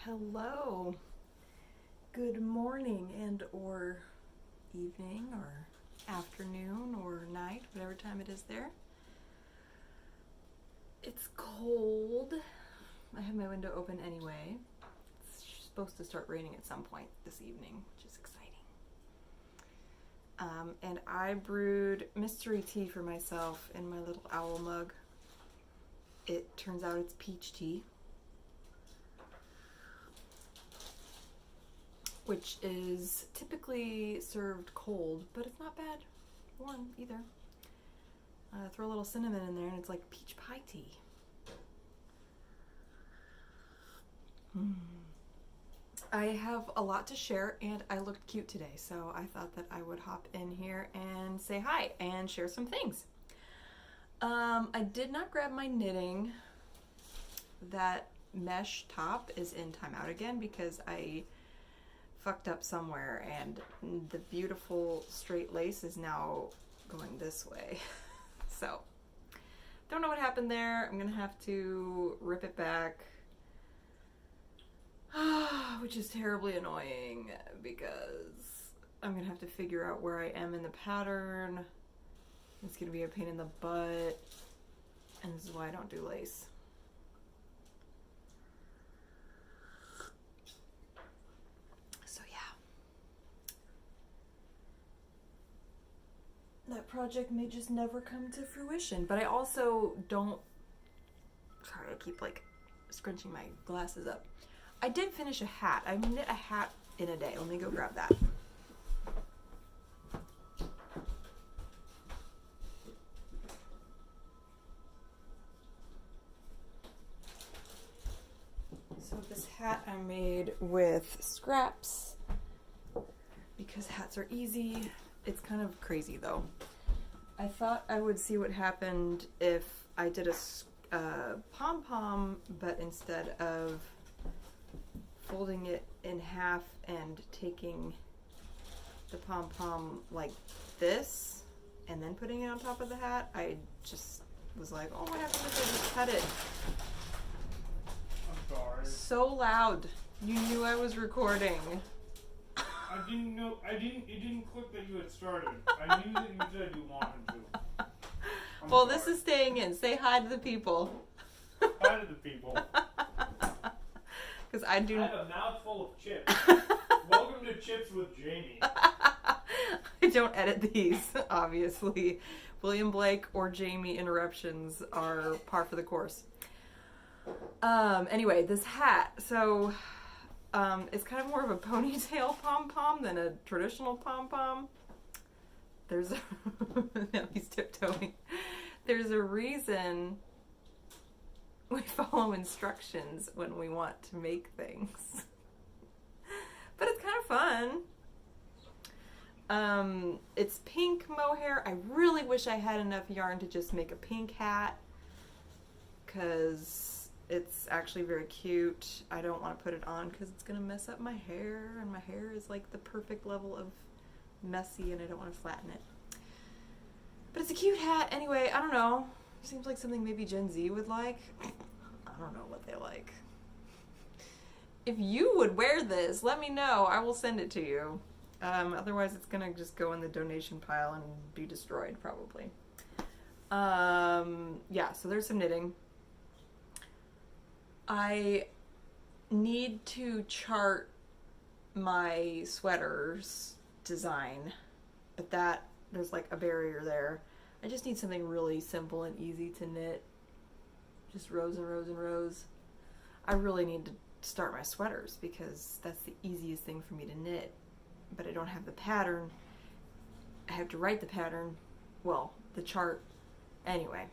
Hello. Good morning and or evening or afternoon or night, whatever time it is there. It's cold. I have my window open anyway. It's supposed to start raining at some point this evening, which is exciting. And I brewed mystery tea for myself in my little owl mug. It turns out it's peach tea, which is typically served cold, but it's not bad warm either. Throw a little cinnamon in there and it's like peach pie tea. I have a lot to share and I looked cute today, so I thought that I would hop in here and say hi and share some things. I did not grab my knitting. That mesh top is in timeout again because I fucked up somewhere and the beautiful straight lace is now going this way. So, don't know what happened there. I'm gonna have to rip it back, which is terribly annoying because I'm gonna have to figure out where I am in the pattern. It's gonna be a pain in the butt, and this is why I don't do lace. That project may just never come to fruition, but I also don't, sorry, I keep like scrunching my glasses up. I did finish a hat. I knit a hat in a day. Let me go grab that. So this hat I made with scraps because hats are easy. It's kind of crazy though. I thought I would see what happened if I did a pom-pom, but instead of folding it in half and taking the pom-pom like this and then putting it on top of the hat, I just was like, oh, what happens if I just cut it? I'm sorry. So loud. You knew I was recording. I didn't know. It didn't click that you had started. I knew that you said you wanted to. Well, sorry. this is staying in. Say hi to the people. Hi to the people. Because I do. I have a mouthful of chips. Welcome to Chips with Jamie. I don't edit these, obviously. William Blake or Jamie interruptions are par for the course. Anyway, this hat. So. It's kind of more of a ponytail pom-pom than a traditional pom-pom. There's a now he's tiptoeing. There's a reason we follow instructions when we want to make things. But it's kind of fun. It's pink mohair. I really wish I had enough yarn to just make a pink hat, because it's actually very cute. I don't want to put it on because it's going to mess up my hair, and my hair is like the perfect level of messy and I don't want to flatten it. But it's a cute hat. Anyway, I don't know. Seems like something maybe Gen Z would like. I don't know what they like. If you would wear this, let me know. I will send it to you. Otherwise, it's going to just go in the donation pile and be destroyed probably. Yeah, so there's some knitting. I need to chart my sweaters design, but there's like a barrier there. I just need something really simple and easy to knit. Just rows and rows and rows. I really need to start my sweaters because that's the easiest thing for me to knit, but I don't have the pattern. I have to write the pattern, well, the chart. Anyway.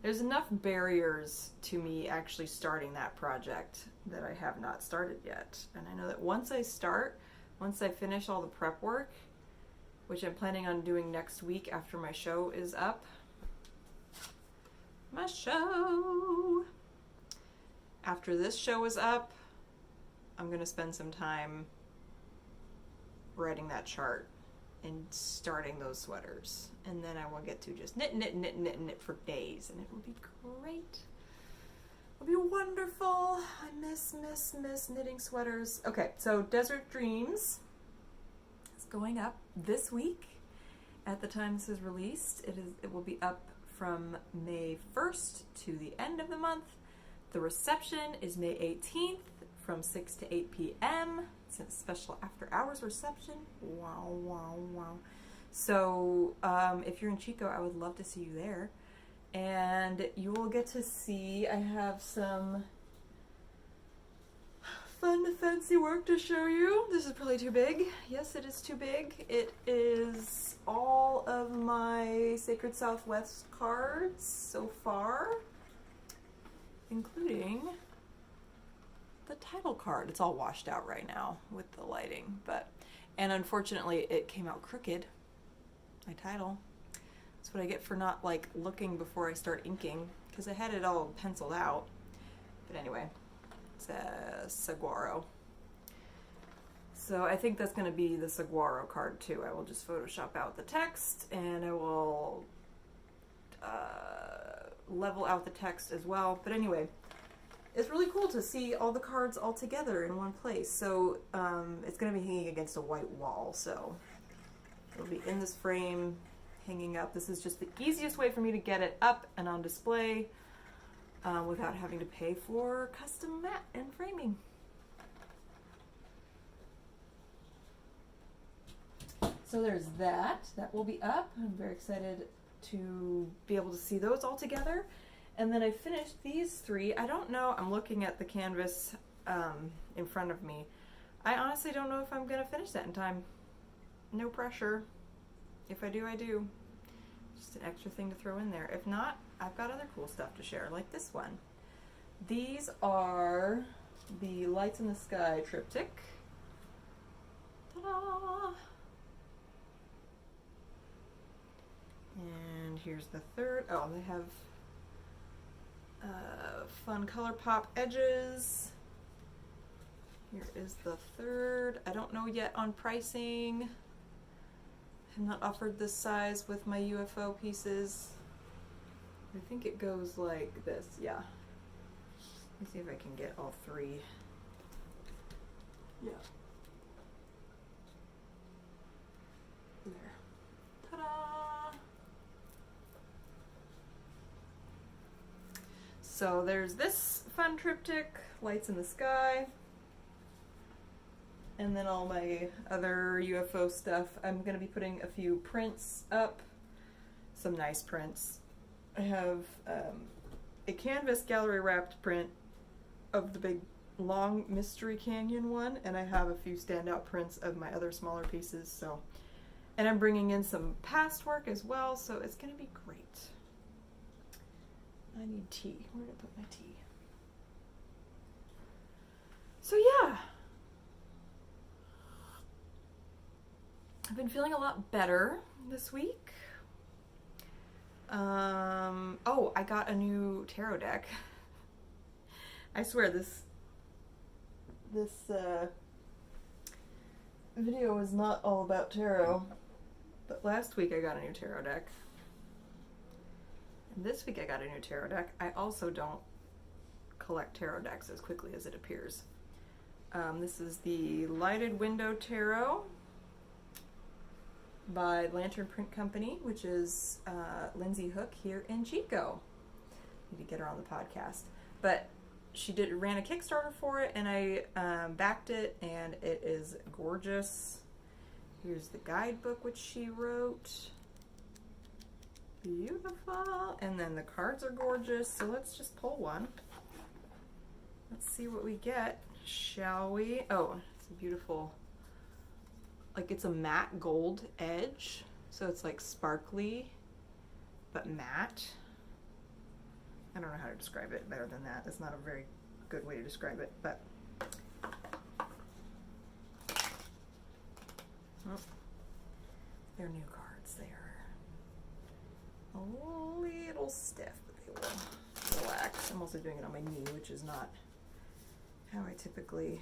There's enough barriers to me actually starting that project that I have not started yet. And I know that once I finish all the prep work, which I'm planning on doing next week after my show is up. My show! After this show is up, I'm going to spend some time writing that chart and starting those sweaters, and then I will get to just knit for days, and it will be great. It'll be wonderful. I miss knitting sweaters. Okay, so Desert Dreams is going up this week. At the time this is released, it will be up from May 1st to the end of the month. The reception is May 18th from 6 to 8 p.m. It's a special after hours reception. Wow, wow, wow. So if you're in Chico, I would love to see you there. And you will get to see, I have some fun, fancy work to show you. This is probably too big. Yes, it is too big. It is all of my Sacred Southwest cards so far, including the title card. It's all washed out right now with the lighting, and unfortunately it came out crooked, my title. That's what I get for not like looking before I start inking, because I had it all penciled out. But anyway, it's a saguaro. So I think that's going to be the saguaro card too. I will just Photoshop out the text, and I will level out the text as well. But anyway, it's really cool to see all the cards all together in one place. So it's going to be hanging against a white wall, so it'll be in this frame hanging up. This is just the easiest way for me to get it up and on display without having to pay for custom mat and framing. So there's that. That will be up. I'm very excited to be able to see those all together. And then I finished these three. I don't know. I'm looking at the canvas in front of me. I honestly don't know if I'm going to finish that in time. No pressure. If I do, I do. Just an extra thing to throw in there. If not, I've got other cool stuff to share, like this one. These are the Lights in the Sky triptych. Ta-da! And here's the third. Oh, they have fun color pop edges. Here is the third. I don't know yet on pricing. I'm not offered this size with my UFO pieces. I think it goes like this, yeah. Let me see if I can get all three. Yeah. There. Ta-da! So there's this fun triptych, Lights in the Sky. And then all my other UFO stuff. I'm going to be putting a few prints up, some nice prints. I have a canvas gallery wrapped print of the big long Mystery Canyon one, and I have a few standout prints of my other smaller pieces. So, and I'm bringing in some past work as well, so it's going to be great. I need tea. Where did I put my tea? So yeah. I've been feeling a lot better this week. Oh, I got a new tarot deck. I swear this video is not all about tarot, but last week I got a new tarot deck. And this week I got a new tarot deck. I also don't collect tarot decks as quickly as it appears. This is the Lighted Window Tarot by Lantern Print Company, which is Lindsay Hook here in Chico. Need to get her on the podcast. But she ran a Kickstarter for it, and I backed it, and it is gorgeous. Here's the guidebook which she wrote. Beautiful. And then the cards are gorgeous, so let's just pull one. Let's see what we get, shall we? Oh, it's a beautiful, like it's a matte gold edge, so it's like sparkly but matte. I don't know how to describe it better than that. That's not a very good way to describe it, but oh, they're new cards. They are a little stiff, but they will relax. I'm also doing it on my knee, which is not how I typically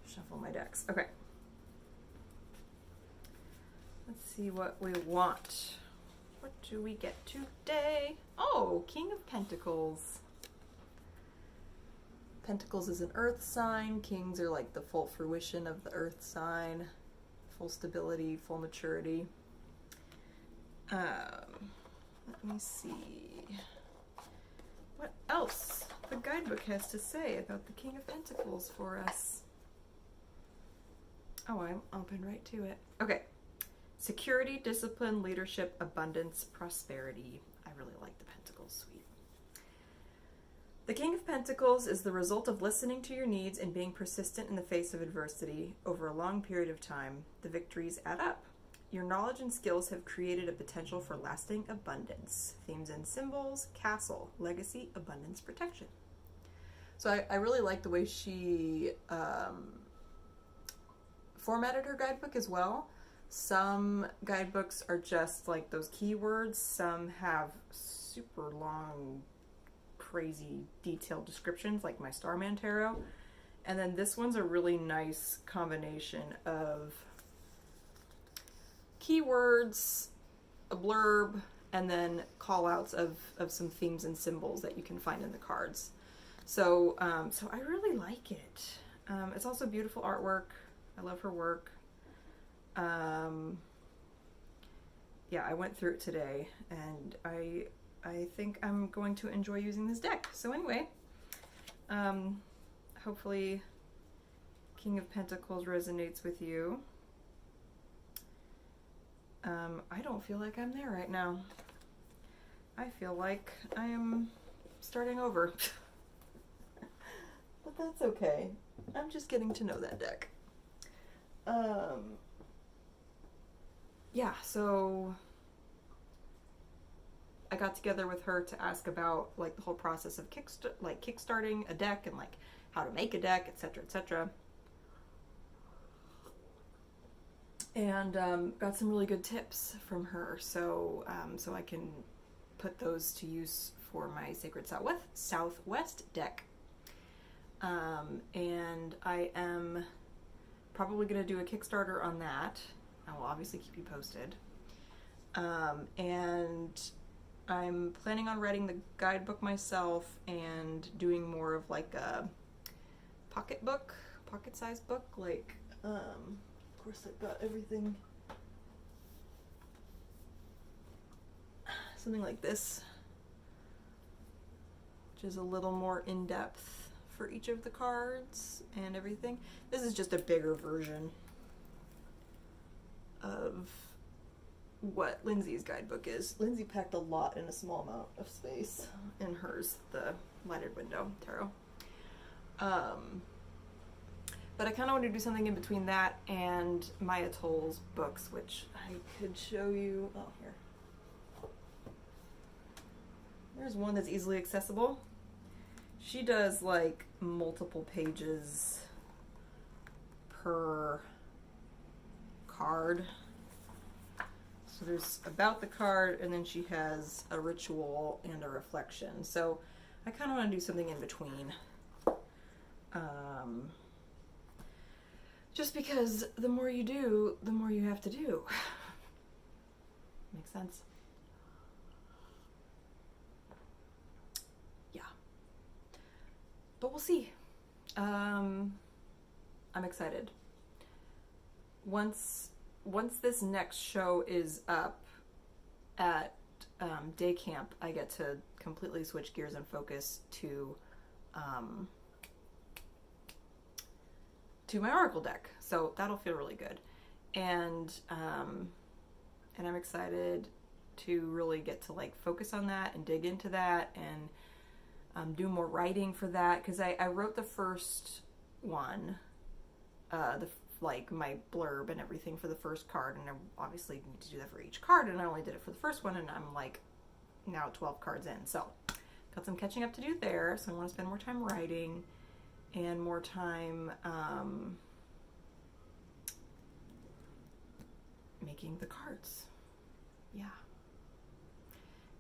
shuffle my decks. Okay. Let's see what we want. What do we get today? Oh, King of Pentacles. Pentacles is an earth sign. Kings are like the full fruition of the earth sign. Full stability, full maturity. Let me see. What else the guidebook has to say about the King of Pentacles for us. Oh, I'm open right to it. Okay. Security, discipline, leadership, abundance, prosperity. I really like the Pentacles suite. The King of Pentacles is the result of listening to your needs and being persistent in the face of adversity. Over a long period of time, the victories add up. Your knowledge and skills have created a potential for lasting abundance. Themes and symbols: castle, legacy, abundance, protection. So I really like the way she formatted her guidebook as well. Some guidebooks are just like those keywords. Some have super long, crazy detailed descriptions like my Starman Tarot. And then this one's a really nice combination of keywords, a blurb, and then call outs of some themes and symbols that you can find in the cards. So I really like it. It's also beautiful artwork. I love her work. Yeah, I went through it today, and I think I'm going to enjoy using this deck. So anyway, hopefully King of Pentacles resonates with you. I don't feel like I'm there right now. I feel like I am starting over. But that's okay. I'm just getting to know that deck. Yeah, so I got together with her to ask about like the whole process of kickstarting a deck and like how to make a deck, etc., etc. And got some really good tips from her, so I can put those to use for my Sacred Southwest deck. And I am probably going to do a Kickstarter on that. I will obviously keep you posted. And I'm planning on writing the guidebook myself and doing more of like a pocket-sized book. Like, of course I've got everything. Something like this, which is a little more in-depth for each of the cards and everything. This is just a bigger version of what Lindsay's guidebook is. Lindsay packed a lot in a small amount of space in hers, the Lighted Window Tarot. But I kind of want to do something in between that and Maya Toll's books, which I could show you. Oh, here. There's one that's easily accessible. She does like multiple pages per card. So there's about the card, and then she has a ritual and a reflection. So I kind of want to do something in between. Just because the more you do, the more you have to do. Makes sense? Yeah. But we'll see. I'm excited. Once this next show is up at day camp, I get to completely switch gears and focus to my Oracle deck. So that'll feel really good. And I'm excited to really get to like focus on that and dig into that and do more writing for that, because I wrote the first one, like my blurb and everything for the first card, and I obviously need to do that for each card, and I only did it for the first one, and I'm like now 12 cards in, so got some catching up to do there. So I want to spend more time writing and more time making the cards. Yeah.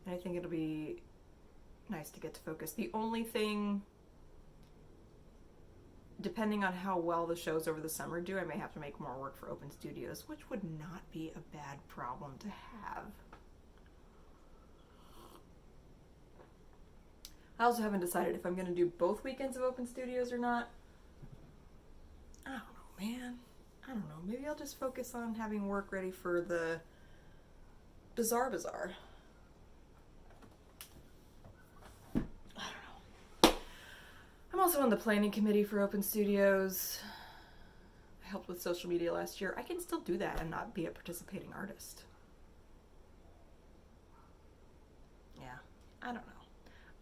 And I think it'll be nice to get to focus. The only thing, depending on how well the shows over the summer do, I may have to make more work for Open Studios, which would not be a bad problem to have. I also haven't decided if I'm going to do both weekends of open studios or not. I don't know, man. I don't know. Maybe I'll just focus on having work ready for the Bazaar. I don't know. I'm also on the planning committee for open studios. I helped with social media last year. I can still do that and not be a participating artist. Yeah, I don't know.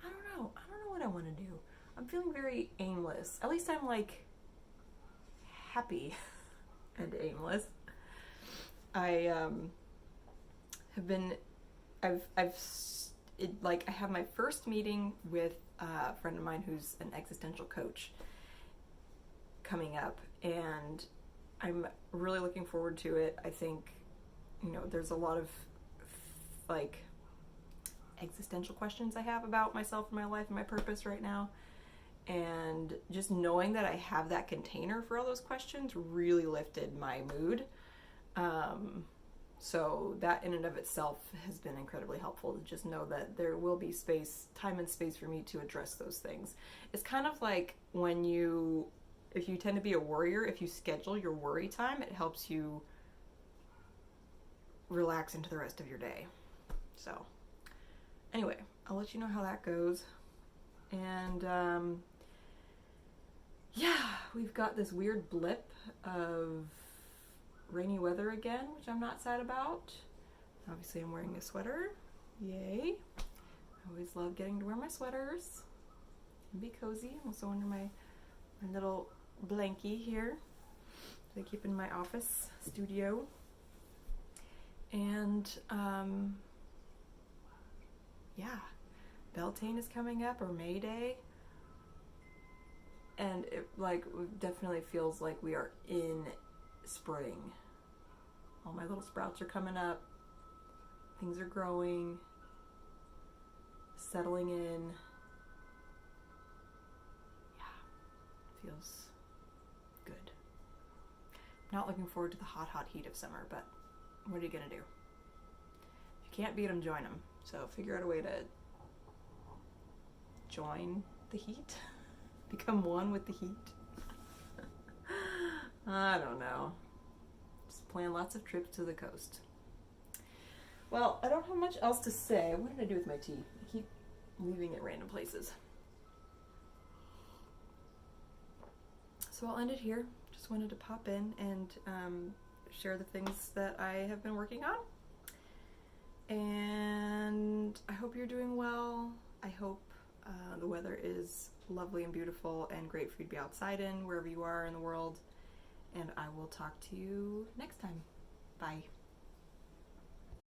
I don't know what I want to do. I'm feeling very aimless. At least I'm like happy and aimless. I have been, I have my first meeting with a friend of mine who's an existential coach coming up, and I'm really looking forward to it. I think, there's a lot of like existential questions I have about myself and my life and my purpose right now. And just knowing that I have that container for all those questions really lifted my mood. So that in and of itself has been incredibly helpful to just know that there will be time and space for me to address those things. It's kind of like if you tend to be a worrier, if you schedule your worry time, it helps you relax into the rest of your day. So anyway, I'll let you know how that goes. And we've got this weird blip of rainy weather again, which I'm not sad about. Obviously, I'm wearing a sweater. Yay. I always love getting to wear my sweaters and be cozy. I'm also under my little blankie here that I keep in my office studio. And Beltane is coming up, or May Day, and it definitely feels like we are in spring. All my little sprouts are coming up, things are growing, settling in. Feels good. Not looking forward to the hot heat of summer, but what are you gonna do? If you can't beat them, join them. So figure out a way to join the heat, become one with the heat. I don't know. Just plan lots of trips to the coast. Well, I don't have much else to say. What did I do with my tea? I keep leaving it random places. So I'll end it here. Just wanted to pop in and share the things that I have been working on. And I hope you're doing well. I hope the weather is lovely and beautiful and great for you to be outside in, wherever you are in the world. And I will talk to you next time. Bye.